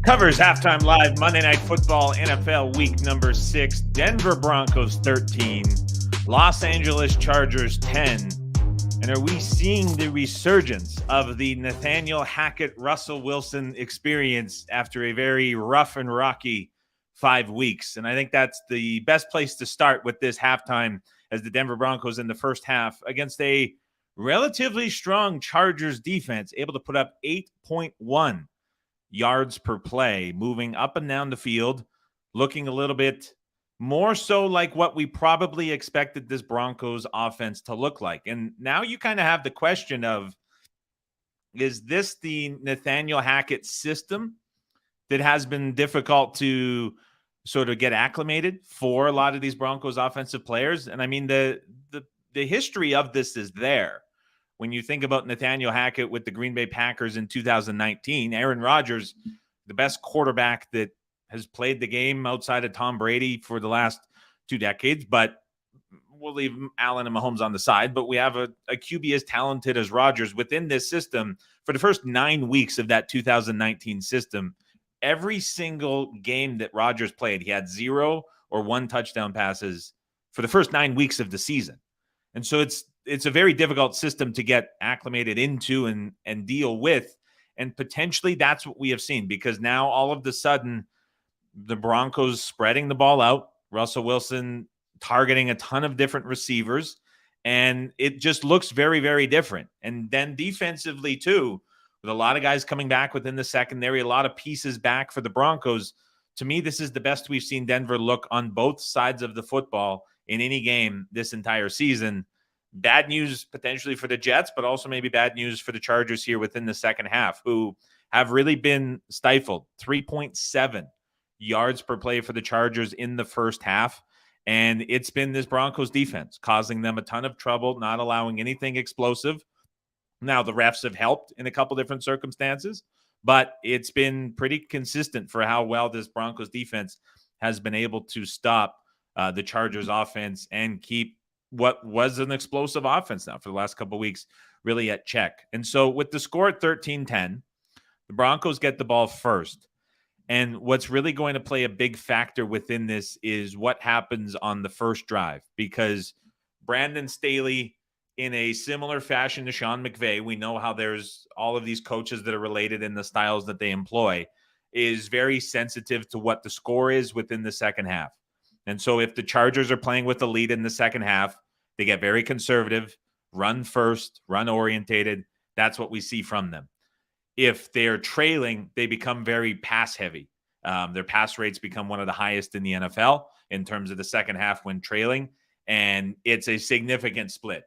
Covers halftime live Monday Night Football NFL week number 6. Denver Broncos 13, Los Angeles Chargers 10. And are we seeing the resurgence of the Nathaniel Hackett, Russell Wilson experience after a very rough and rocky 5 weeks? And I think that's the best place to start with this halftime, as the Denver Broncos in the first half against a relatively strong Chargers defense, able to put up 8.1 yards per play, moving up and down the field, looking a little bit more so like what we probably expected this Broncos offense to look like. And now you kind of have the question of, is this the Nathaniel Hackett system that has been difficult to sort of get acclimated for a lot of these Broncos offensive players? And I mean, the history of this is there. When you think about Nathaniel Hackett with the Green Bay Packers in 2019, Aaron Rodgers, the best quarterback that has played the game outside of Tom Brady for the last 2 decades, but we'll leave Allen and Mahomes on the side. But we have a QB as talented as Rodgers within this system. For the first 9 weeks of that 2019 system, every single game that Rodgers played, he had 0 or 1 touchdown passes for the first 9 weeks of the season. And so it's a very difficult system to get acclimated into and deal with. And potentially that's what we have seen, because now all of a sudden the Broncos spreading the ball out, Russell Wilson targeting a ton of different receivers, and it just looks very, very different. And then defensively too, with a lot of guys coming back within the secondary, a lot of pieces back for the Broncos. To me, this is the best we've seen Denver look on both sides of the football in any game this entire season. Bad news potentially for the Jets, but also maybe bad news for the Chargers here within the second half, who have really been stifled. 3.7 yards per play for the Chargers in the first half. And it's been this Broncos defense causing them a ton of trouble, not allowing anything explosive. Now, the refs have helped in a couple different circumstances, but it's been pretty consistent for how well this Broncos defense has been able to stop the Chargers offense and keep what was an explosive offense now for the last couple of weeks really at check. And so with the score at 13-10, the Broncos get the ball first. And what's really going to play a big factor within this is what happens on the first drive, because Brandon Staley, in a similar fashion to Sean McVay, we know how there's all of these coaches that are related in the styles that they employ, is very sensitive to what the score is within the second half. And so if the Chargers are playing with the lead in the second half, they get very conservative, run first, run orientated. That's what we see from them. If they're trailing, they become very pass heavy. Their pass rates become one of the highest in the NFL in terms of the second half when trailing, and it's a significant split.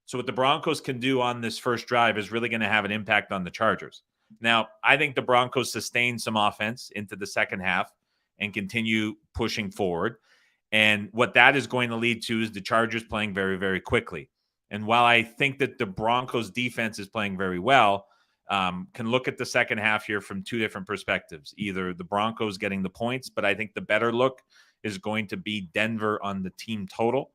So what the Broncos can do on this first drive is really going to have an impact on the Chargers. Now, I think the Broncos sustain some offense into the second half and continue pushing forward. And what that is going to lead to is the Chargers playing very, very quickly. And while I think that the Broncos defense is playing very well, can look at the second half here from 2 different perspectives. Either the Broncos getting the points, but I think the better look is going to be Denver on the team total.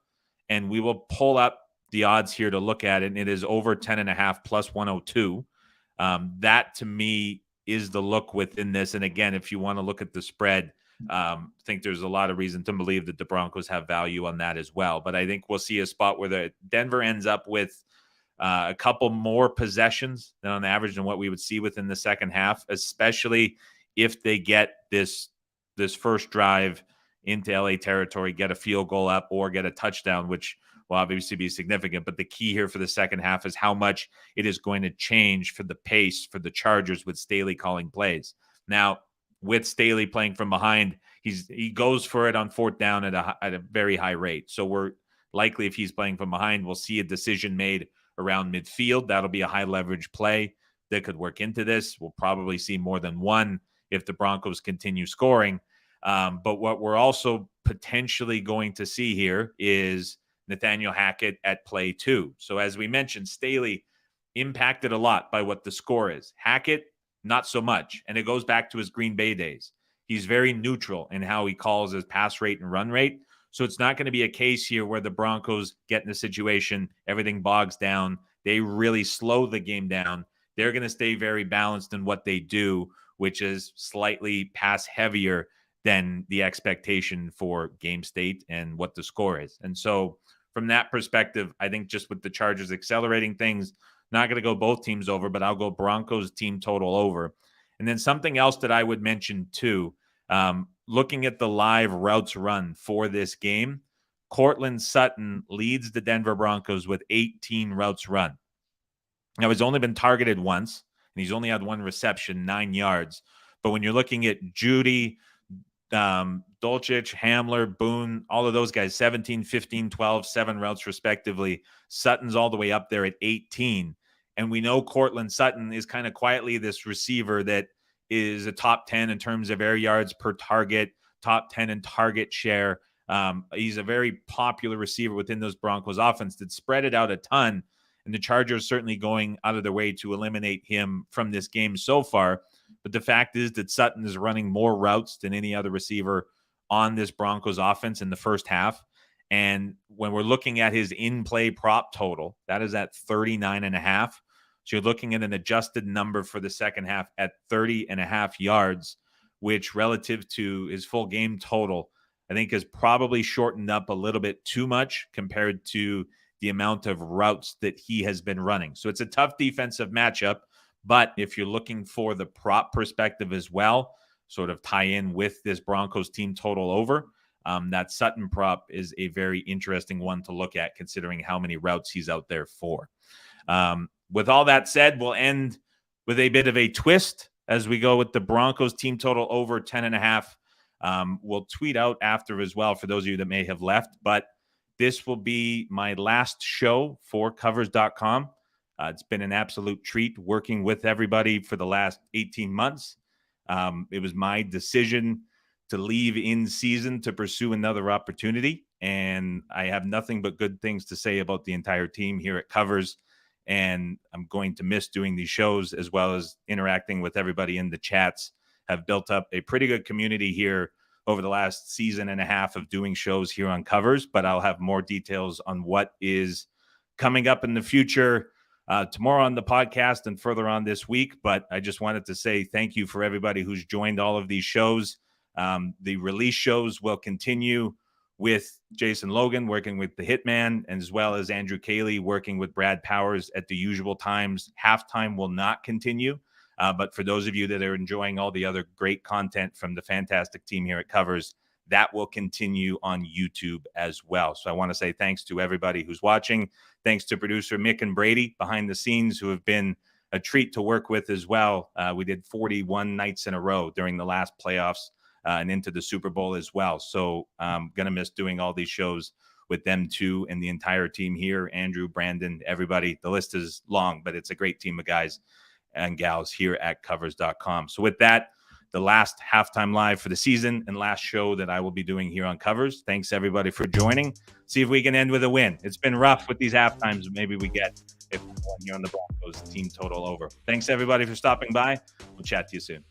And we will pull up the odds here to look at it, and it is over 10.5 plus 102. That to me is the look within this. And again, if you want to look at the spread, I think there's a lot of reason to believe that the Broncos have value on that as well. But I think we'll see a spot where the Denver ends up with a couple more possessions than on average than what we would see within the second half, especially if they get this first drive into LA territory, get a field goal up or get a touchdown, which will obviously be significant. But the key here for the second half is how much it is going to change for the pace for the Chargers with Staley calling plays. Now, with Staley playing from behind, he goes for it on fourth down at a very high rate. So we're likely, if he's playing from behind, we'll see a decision made around midfield. That'll be a high leverage play that could work into this. We'll probably see more than one if the Broncos continue scoring. But what we're also potentially going to see here is Nathaniel Hackett at play 2. So as we mentioned, Staley impacted a lot by what the score is. Hackett, not so much. And it goes back to his Green Bay days. He's very neutral in how he calls his pass rate and run rate. So it's not going to be a case here where the Broncos get in a situation, everything bogs down. They really slow the game down. They're going to stay very balanced in what they do which is slightly pass heavier than the expectation for game state and what the score is. And so from that perspective, I think just with the Chargers accelerating things, not going to go both teams over, but I'll go Broncos team total over. And then something else that I would mention too, looking at the live routes run for this game, Courtland Sutton leads the Denver Broncos with 18 routes run. Now, he's only been targeted once, and he's only had one reception, 9 yards. But when you're looking at Judy, Dolchich, Hamler, Boone, all of those guys, 17, 15, 12, 7 routes respectively. Sutton's all the way up there at 18. And we know Courtland Sutton is kind of quietly this receiver that is a top 10 in terms of air yards per target, top 10 in target share. He's a very popular receiver within those Broncos offense that spread it out a ton. And the Chargers certainly going out of their way to eliminate him from this game so far. But the fact is that Sutton is running more routes than any other receiver on this Broncos offense in the first half. And when we're looking at his in-play prop total, that is at 39.5. So you're looking at an adjusted number for the second half at 30.5 yards, which relative to his full game total, I think is probably shortened up a little bit too much compared to the amount of routes that he has been running. So it's a tough defensive matchup. But if you're looking for the prop perspective as well, sort of tie in with this Broncos team total over, that Sutton prop is a very interesting one to look at considering how many routes he's out there for. With all that said, we'll end with a bit of a twist as we go with the Broncos team total over 10.5. We'll tweet out after as well for those of you that may have left, but this will be my last show for covers.com. It's been an absolute treat working with everybody for the last 18 months. It was my decision to leave in season to pursue another opportunity. And I have nothing but good things to say about the entire team here at Covers. And I'm going to miss doing these shows as well as interacting with everybody in the chats. Have built up a pretty good community here over the last season and a half of doing shows here on Covers. But I'll have more details on what is coming up in the future tomorrow on the podcast and further on this week. But I just wanted to say thank you for everybody who's joined all of these shows. The release shows will continue with Jason Logan working with the Hitman, and as well as Andrew Cayley working with Brad Powers at the usual times. Halftime will not continue. But for those of you that are enjoying all the other great content from the fantastic team here at Covers, that will continue on YouTube as well. So I want to say thanks to everybody who's watching. Thanks to producer Mick and Brady behind the scenes who have been a treat to work with as well. We did 41 nights in a row during the last playoffs and into the Super Bowl as well. So I'm going to miss doing all these shows with them too and the entire team here, Andrew, Brandon, everybody. The list is long, but it's a great team of guys and gals here at covers.com. So with that, the last halftime live for the season and last show that I will be doing here on Covers. Thanks everybody for joining. See if we can end with a win. It's been rough with these half times. Maybe we get if we won here on the Broncos team total over. Thanks everybody for stopping by. We'll chat to you soon.